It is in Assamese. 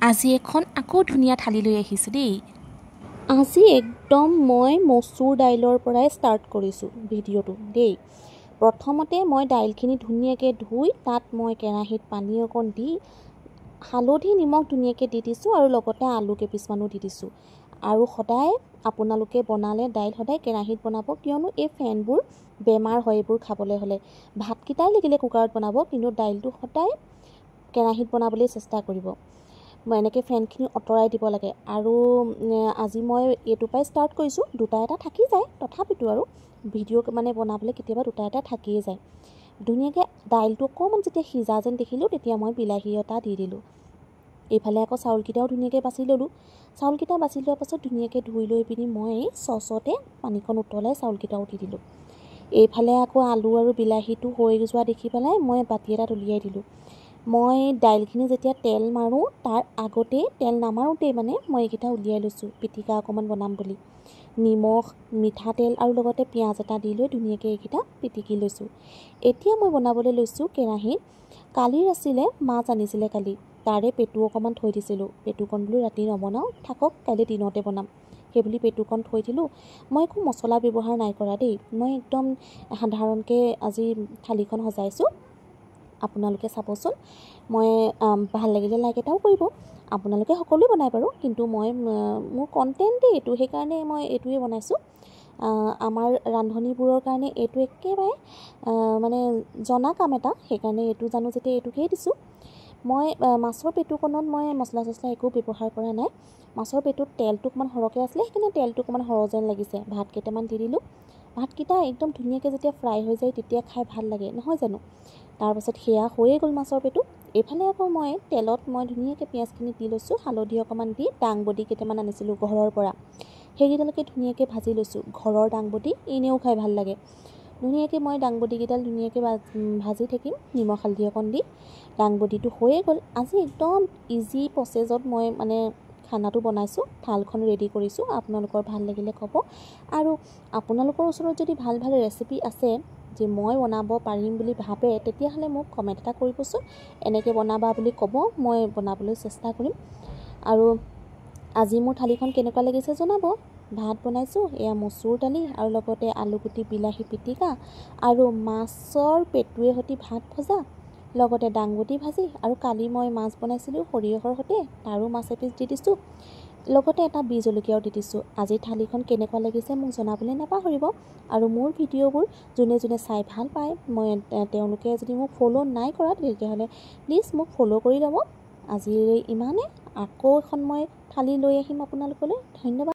আজি এখন আকৌ ধুনীয়া থালি লৈ আহিছোঁ দেই। আজি একদম মই মচুৰ দাইলৰ পৰাই ষ্টাৰ্ট কৰিছোঁ ভিডিঅ'টো দেই। প্ৰথমতে মই দাইলখিনি ধুনীয়াকৈ ধুই তাত মই কেৰাহীত পানী অকণ দি হালধি নিমখ ধুনীয়াকৈ দি দিছোঁ আৰু লগতে আলু কেইপিচমানো দি দিছোঁ। আৰু সদায় আপোনালোকে বনালে দাইল সদায় কেৰাহীত বনাব, কিয়নো এই ফেনবোৰ বেমাৰ হয় এইবোৰ খাবলৈ হ'লে। ভাতকেইটাই লাগিলে কুকাৰত বনাব, কিন্তু দাইলটো সদায় কেৰাহীত বনাবলৈ চেষ্টা কৰিব। মই এনেকৈ ফেনখিনি আঁতৰাই দিব লাগে। আৰু আজি মই এইটোৰ পৰাই ষ্টাৰ্ট কৰিছোঁ। দুটা এটা থাকি যায় তথাপিতো, আৰু ভিডিঅ' মানে বনাবলৈ কেতিয়াবা দুটা এটা থাকিয়ে যায়। ধুনীয়াকৈ দাইলটো অকণমান যেতিয়া সিজা যেন দেখিলোঁ, তেতিয়া মই বিলাহী এটা দি দিলোঁ। এইফালে আকৌ চাউলকেইটাও ধুনীয়াকৈ বাছি ল'লোঁ। চাউলকেইটা বাছি লোৱাৰ পাছত ধুনীয়াকৈ ধুই লৈ পিনি মই চচতে পানীকণ উতলাই চাউলকেইটাও দি দিলোঁ। এইফালে আকৌ আলু আৰু বিলাহীটো হৈ যোৱা দেখি পেলাই মই বাতি এটাত উলিয়াই দিলোঁ। মই দাইলখিনি যেতিয়া তেল মাৰোঁ তাৰ আগতেই, তেল নামাৰোঁতেই মানে মই এইকেইটা উলিয়াই লৈছোঁ পিটিকা অকণমান বনাম বুলি। নিমখ, মিঠাতেল আৰু লগতে পিঁয়াজ এটা দি লৈ ধুনীয়াকৈ এইকেইটা পিটিকি লৈছোঁ। এতিয়া মই বনাবলৈ লৈছোঁ কেৰাহীত। কালিৰ আছিলে, মাছ আনিছিলে কালি, তাৰে পেটু অকণমান থৈ দিছিলোঁ। পেটুকণ বোলো ৰাতি নবনাওঁ, থাকক কাইলৈ দিনতে বনাম সেইবুলি পেটুকণ থৈ দিলোঁ। মই একো মছলা ব্যৱহাৰ নাই কৰা দেই। মই একদম সাধাৰণকৈ আজি থালিখন সজাইছোঁ। আপোনালোকে চাবচোন। মই ভাল লাগিলে লাইক এটাও কৰিব। আপোনালোকে সকলোৱে বনাই বাৰু, কিন্তু মোৰ কণ্টেণ্টেই এইটো, সেইকাৰণে মই এইটোৱে বনাইছোঁ। আমাৰ ৰান্ধনীবোৰৰ কাৰণে এইটো একেবাৰে মানে জনা কাম এটা, সেইকাৰণে এইটো জানো যেতিয়া এইটোকেই দিছোঁ। মই মাছৰ পেটুকণত মই মছলা চছলা একো ব্যৱহাৰ কৰা নাই। মাছৰ পেটুত তেলটো অকণমান সৰহকৈ আছিলে, সেইকাৰণে তেলটো অকণমান সৰহ যেন লাগিছে। ভাত কেইটামান দি দিলোঁ। ভাতকেইটা একদম ধুনীয়াকৈ যেতিয়া ফ্ৰাই হৈ যায় তেতিয়া খাই ভাল লাগে, নহয় জানো? তাৰপাছত সেয়া হৈয়ে গ'ল মাছৰ পেটু। এইফালে আকৌ মই তেলত মই ধুনীয়াকৈ পিঁয়াজখিনি দি লৈছোঁ, হালধি অকণমান দি দাংবডি কেইটামান আনিছিলোঁ ঘৰৰ পৰা, সেইকেইডালকে ধুনীয়াকৈ ভাজি লৈছোঁ। ঘৰৰ দাংবডি এনেও খাই ভাল লাগে। ধুনীয়াকৈ মই দাংবডিকেইডাল ধুনীয়াকৈ ভাজি থাকিম নিমখ হালধি অকণ দি। দাংবডিটো হৈয়ে গ'ল। আজি একদম ইজি প্ৰচেছত মই মানে খানাটো বনাইছোঁ, থালখন ৰেডি কৰিছোঁ। আপোনালোকৰ ভাল লাগিলে ক'ব। আৰু আপোনালোকৰ ওচৰত যদি ভাল ভাল ৰেচিপি আছে যে মই বনাব পাৰিম বুলি ভাবে, তেতিয়াহ'লে মোক কমেণ্ট এটা কৰিবচোন। এনেকৈ বনাবা বুলি ক'ব, মই বনাবলৈ চেষ্টা কৰিম। আৰু আজি মোৰ থালিখন কেনেকুৱা লাগিছে জনাব। ভাত বনাইছোঁ, এয়া মচুৰ দালি আৰু লগতে আলুগুটি বিলাহী পিটিকা আৰু মাছৰ পেটুৱে সৈতে ভাত ভজা, লগতে দাংবডি ভাজি, আৰু কালি মই মাছ বনাইছিলোঁ সৰিয়হৰ সৈতে, তাৰো মাছ এপিচ দি দিছোঁ, লগতে এটা বি জলকীয়াও দি দিছোঁ। আজি থালিখন কেনেকুৱা লাগিছে মোক জনাবলৈ নাপাহৰিব। আৰু মোৰ ভিডিঅ'বোৰ যোনে যোনে চাই ভাল পায়, তেওঁলোকে যদি মোক ফ'ল' নাই কৰা তেতিয়াহ'লে প্লিজ মোক ফ'ল' কৰি ল'ব। আজি ইমানে। আকৌ এখন মই থালি লৈ আহিম আপোনালোকলৈ। ধন্যবাদ।